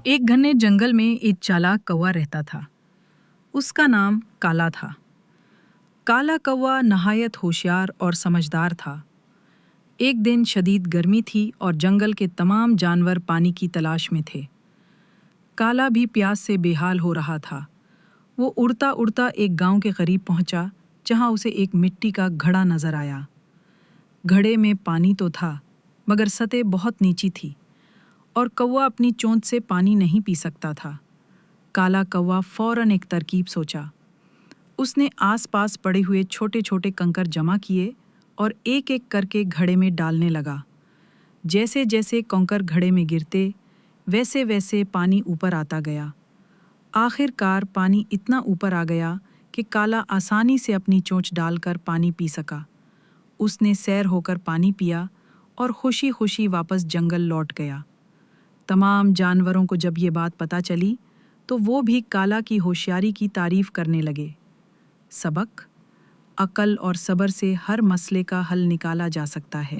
ایک گھنے جنگل میں ایک چالاک کوا رہتا تھا۔ اس کا نام کالا تھا۔ کالا کوا نہایت ہوشیار اور سمجھدار تھا۔ ایک دن شدید گرمی تھی اور جنگل کے تمام جانور پانی کی تلاش میں تھے۔ کالا بھی پیاس سے بے حال ہو رہا تھا۔ وہ اڑتا اڑتا ایک گاؤں کے قریب پہنچا جہاں اسے ایک مٹی کا گھڑا نظر آیا۔ گھڑے میں پانی تو تھا مگر سطح بہت نیچی تھی اور کوا اپنی چونچ سے پانی نہیں پی سکتا تھا۔ کالا کوا فوراً ایک ترکیب سوچا۔ اس نے آس پاس پڑے ہوئے چھوٹے چھوٹے کنکر جمع کیے اور ایک ایک کر کے گھڑے میں ڈالنے لگا۔ جیسے جیسے کنکر گھڑے میں گرتے ویسے ویسے پانی اوپر آتا گیا۔ آخر کار پانی اتنا اوپر آ گیا کہ کالا آسانی سے اپنی چونچ ڈال کر پانی پی سکا۔ اس نے سیر ہو کر پانی پیا اور خوشی خوشی واپس جنگل لوٹ گیا۔ تمام جانوروں کو جب یہ بات پتہ چلی تو وہ بھی کالا کی ہوشیاری کی تعریف کرنے لگے۔ سبق: عقل اور صبر سے ہر مسئلے کا حل نکالا جا سکتا ہے۔